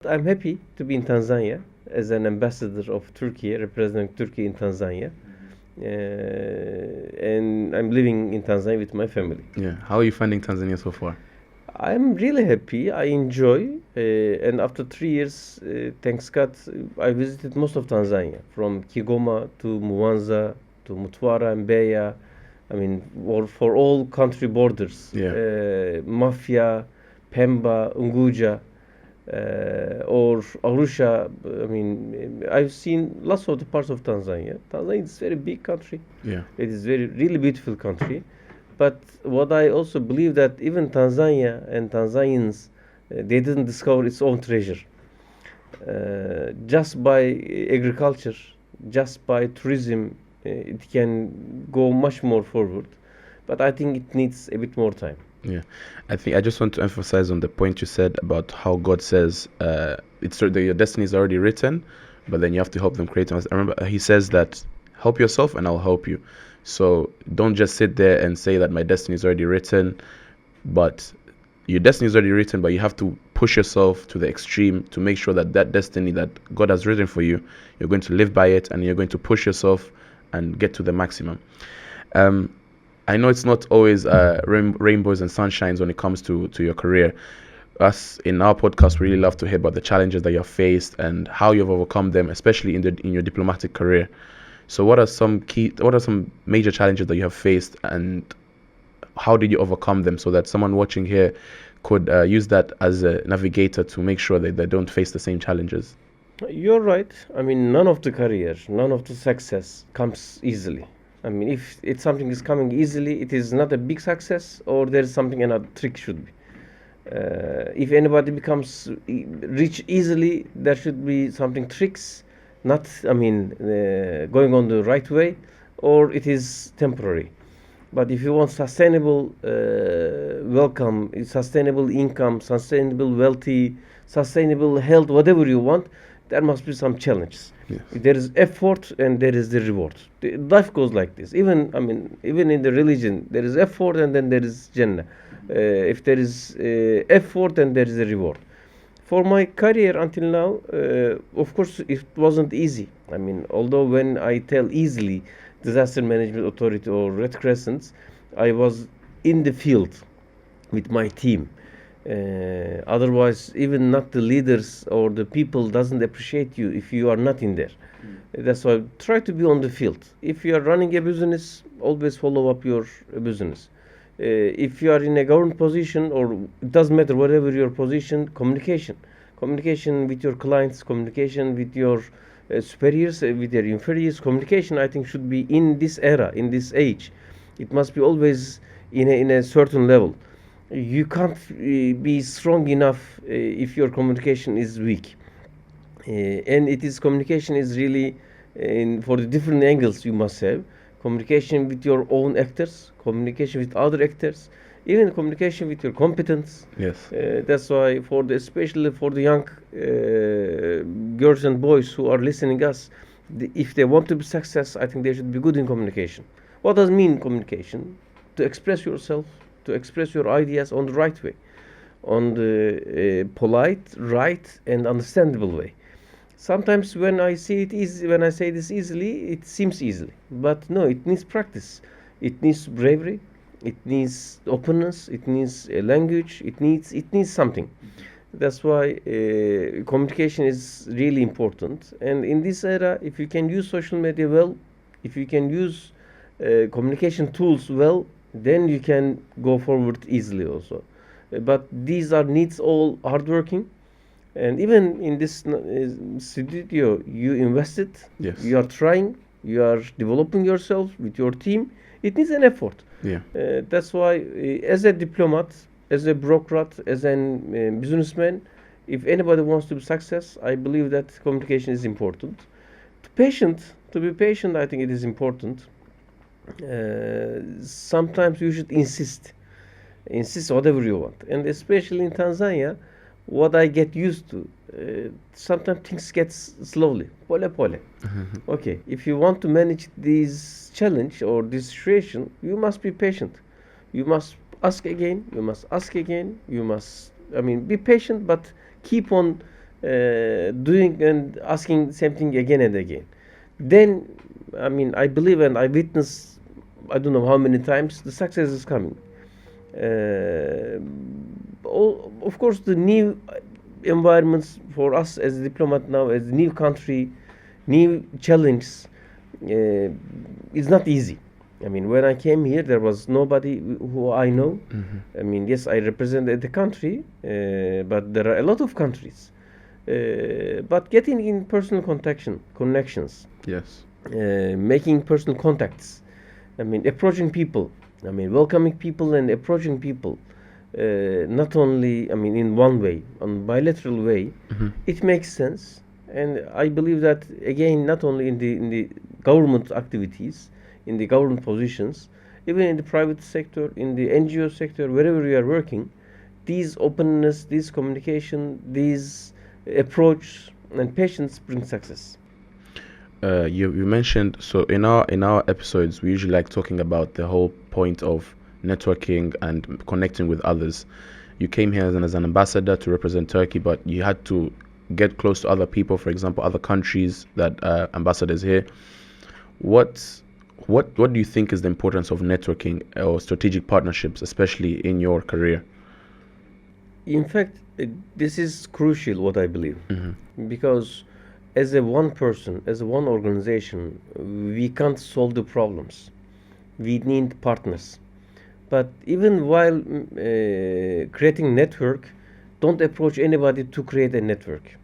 I'm happy to be in Tanzania as an ambassador of Turkey, representing Turkey in Tanzania. And I'm living in Tanzania with my family. Yeah. How are you finding Tanzania so far? I'm really happy. I enjoy. And after 3 years, thanks God, I visited most of Tanzania, from Kigoma to Mwanza to Mtwara and Mbeya. I mean, for all country borders, Yeah. Mafia, Pemba, Unguja, or Arusha. I mean, I've seen lots of the parts of Tanzania. Tanzania is a very big country. Yeah. It is very really beautiful country. But what I also believe that even Tanzania and Tanzanians, they didn't discover its own treasure. Just by agriculture, just by tourism, it can go much more forward. But I think it needs a bit more time. Yeah, I think I just want to emphasize on the point you said about how God says your destiny is already written, but then you have to help them create it. I remember He says that help yourself and I'll help you. So don't just sit there and say that my destiny is already written, but your destiny is already written, but you have to push yourself to the extreme to make sure that that destiny that God has written for you, you're going to live by it and you're going to push yourself and get to the maximum. I know it's not always rainbows and sunshines when it comes to your career. Us in our podcast, we really love to hear about the challenges that you've faced and how you've overcome them, especially in your diplomatic career. So, what are some major challenges that you have faced, and how did you overcome them, so that someone watching here could use that as a navigator to make sure that they don't face the same challenges? You're right. I mean, none of the career, none of the success comes easily. I mean, if something is coming easily, it is not a big success, or there is something another trick should be. If anybody becomes rich easily, there should be something tricks, not, I mean, going on the right way, or it is temporary. But if you want sustainable welcome, sustainable income, sustainable wealthy, sustainable health, whatever you want, there must be some challenges. Yes. There is effort and there is the reward. Life goes like this. Even even in the religion, there is effort and then there is Jannah. If there is effort, then there is a reward. For my career until now, of course, it wasn't easy. I mean, although when I tell easily, Disaster Management Authority or Red Crescents, I was in the field with my team. Otherwise, even not the leaders or the people doesn't appreciate you if you are not in there. That's why try to be on the field. If you are running a business, always follow up your business. If you are in a government position, or it doesn't matter whatever your position, communication with your clients, communication with your superiors, with your inferiors, communication I think should be in this era, in this age. It must be always in a certain level. You can't be strong enough if your communication is weak. And it is communication is really for the different angles you must have communication with your own actors, communication with other actors, even communication with your competence. Yes. That's why especially for the young girls and boys who are listening us, if they want to be success, I think they should be good in communication. What does mean communication? To express yourself, to express your ideas on the right way, on the polite, right, and understandable way. Sometimes when I say this easily, it seems easily, but no, it needs practice. It needs bravery. It needs openness. It needs a language. It needs something. That's why communication is really important. And in this era, if you can use social media well, if you can use communication tools well, then you can go forward easily also. But these are needs all hardworking. And even in this studio, you invested. Yes. You are trying. You are developing yourself with your team. It needs an effort. Yeah. That's why, as a diplomat, as a bureaucrat, as a businessman, if anybody wants to be success, I believe that communication is important. To be patient, I think it is important. Sometimes you should insist whatever you want, and especially in Tanzania, what I get used to, sometimes things get slowly, pole pole. Okay, if you want to manage this challenge or this situation, you must be patient. You must ask again. You must ask again. You must, be patient, but keep on doing and asking same thing again and again. Then, I mean, I believe and I witness, I don't know how many times, the success is coming. Of course, the new environments for us as a diplomat now, as a new country, new challenge, is not easy. I mean, when I came here, there was nobody who I know. I mean, yes, I represented the country, but there are a lot of countries. But getting in personal connections, Yes. making personal contacts, I mean, approaching people, I mean, welcoming people and approaching people, not only, I mean, in one way, on bilateral way, it makes sense. And I believe that again, not only in the government activities, in the government positions, even in the private sector, in the NGO sector, wherever we are working, these openness, this communication, these approach and patience bring success. You mentioned, so in our episodes we usually like talking about the whole point of networking and connecting with others. You came here as an ambassador to represent Turkey, but you had to get close to other people, for example, other countries that ambassadors here. What do you think is the importance of networking or strategic partnerships, especially in your career? In fact, this is crucial, what I believe, because as a one person, as a one organization, we can't solve the problems. We need partners. But even while creating network, don't approach anybody to create a network.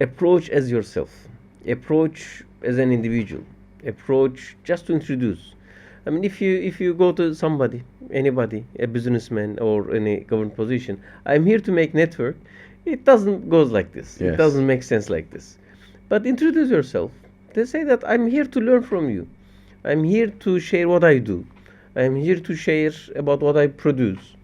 Approach as yourself. Approach as an individual. Approach just to introduce. I mean, if you go to somebody, anybody, a businessman or any government position, I'm here to make network. It doesn't goes like this. Yes. It doesn't make sense like this. But introduce yourself. They say that I'm here to learn from you. I'm here to share what I do. I'm here to share about what I produce.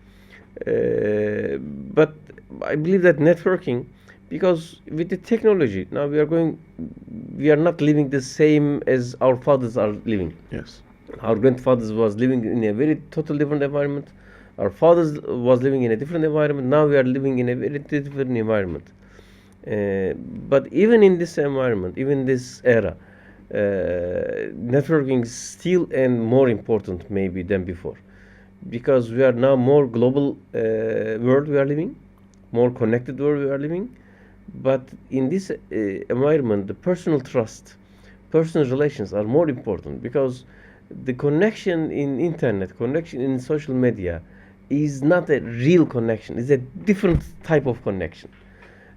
But I believe that networking, because with the technology now we are not living the same as our fathers are living. Yes. Our grandfathers was living in a very total different environment. Our fathers was living in a different environment. Now we are living in a very different environment. But even in this environment, even this era, networking is still and more important maybe than before, because we are now more global world we are living, more connected world we are living. But in this environment, the personal trust, personal relations are more important, because the connection in internet, connection in social media is not a real connection. It's a different type of connection.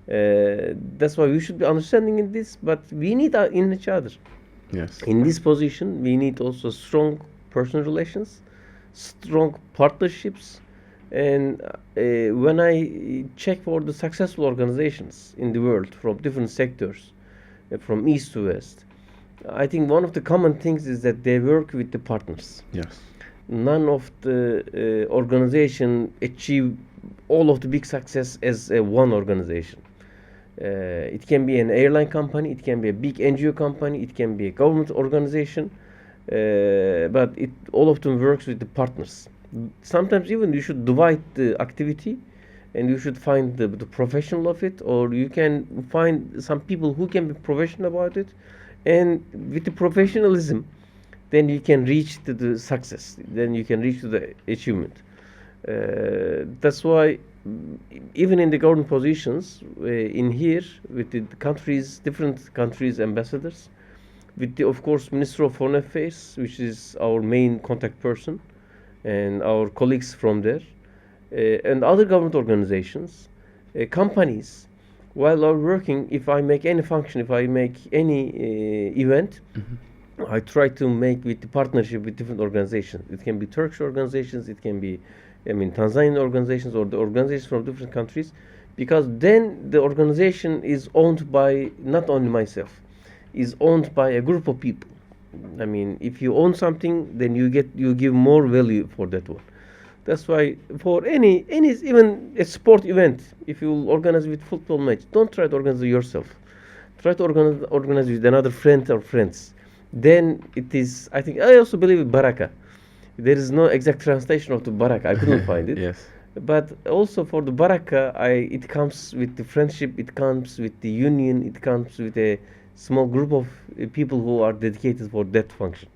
That's why we should be understanding in this, but we need in each other. Yes. In this position, we need also strong personal relations, strong partnerships. And when I check for the successful organizations in the world from different sectors, from east to west, I think one of the common things is that they work with the partners. Yes. None of the organization achieve all of the big success as one organization. It can be an airline company, it can be a big NGO company, it can be a government organization, but all of them works with the partners. Sometimes even you should divide the activity, and you should find the professional of it, or you can find some people who can be professional about it, and with the professionalism, then you can reach to the success, then you can reach to the achievement. That's why even in the government positions in here, with the countries, different countries ambassadors, with the, of course, Minister of Foreign Affairs, which is our main contact person, and our colleagues from there, and other government organizations, companies, while are working, if I make any function, if I make any event, I try to make with the partnership with different organizations. It can be Turkish organizations, it can be, I mean, Tanzanian organizations, or the organizations from different countries, because then the organization is owned by not only myself, is owned by a group of people. I mean, if you own something, then you give more value for that one. That's why for any even a sport event, if you organize with football match, don't try to organize it yourself. Try to organize with another friend or friends. Then it is. I think I also believe in baraka. There is no exact translation of the baraka. I couldn't find it. Yes. But also for the baraka, it comes with the friendship, it comes with the union, it comes with a small group of people who are dedicated for that function.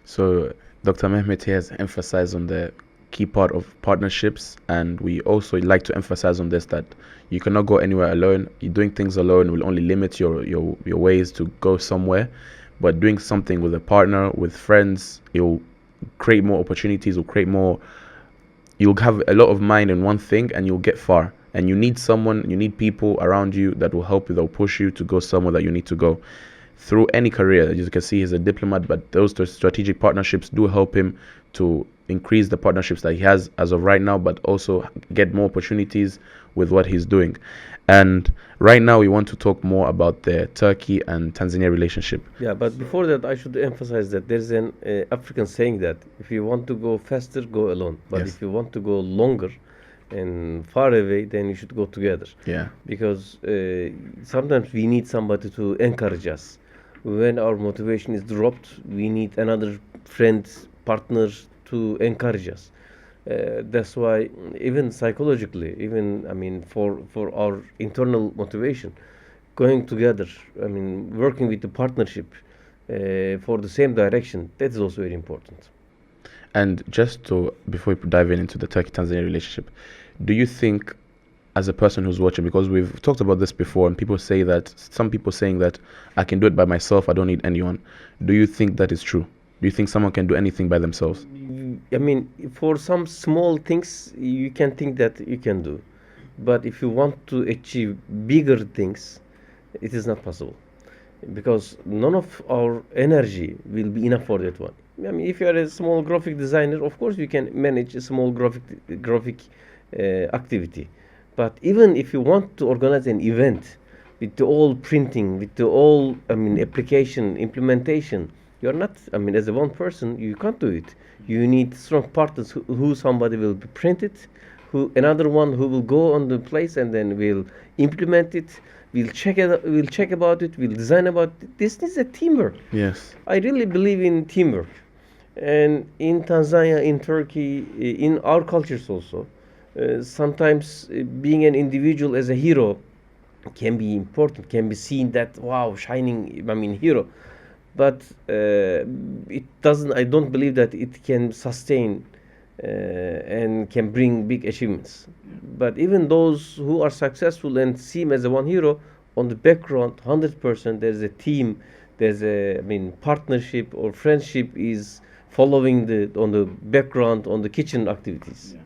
So Dr. Mehmet here has emphasized on the key part of partnerships, and we also like to emphasize on this that you cannot go anywhere alone. You're doing things alone will only limit your ways to go somewhere. But doing something with a partner, with friends, it'll create more opportunities, will create more, you'll have a lot of mind in one thing and you'll get far. And you need someone, you need people around you that will help you, that will push you to go somewhere that you need to go through any career. As you can see, he's a diplomat, but those strategic partnerships do help him to increase the partnerships that he has as of right now, but also get more opportunities with what he's doing. And right now, we want to talk more about the Turkey and Tanzania relationship. Yeah, but before that, I should emphasize that there's an African saying that if you want to go faster, go alone. But Yes. if you want to go longer and far away, then you should go together. Yeah. Because sometimes we need somebody to encourage us. When our motivation is dropped, we need another friend, partner to encourage us. That's why even psychologically, even I mean for our internal motivation, going together, I mean working with the partnership for the same direction, that is also very important. And just to, before we dive into the Turkey-Tanzania relationship, do you think, as a person who's watching, because we've talked about this before, and people say that, some people saying that I can do it by myself, I don't need anyone. Do you think that is true? Do you think someone can do anything by themselves? I mean, for some small things, you can think that you can do, but if you want to achieve bigger things, it is not possible because none of our energy will be enough for that one. I mean, if you are a small graphic designer, of course you can manage a small graphic activity. But even if you want to organize an event with the all printing, with the all I mean application implementation, you are not. I mean, as a one person, you can't do it. You need strong partners who somebody will print it, who another one who will go on the place and then will implement it. We'll check about it. We'll design about it. This is a teamwork. Yes. I really believe in teamwork. And in Tanzania, in Turkey, in our cultures also, sometimes being an individual as a hero can be important, can be seen that, wow, shining, I mean, hero. But it doesn't, I don't believe that it can sustain and can bring big achievements. But even those who are successful and seem as a one hero, on the background, 100%, there's a team, there's a, I mean, partnership or friendship is following the on the background on the kitchen activities. Yeah.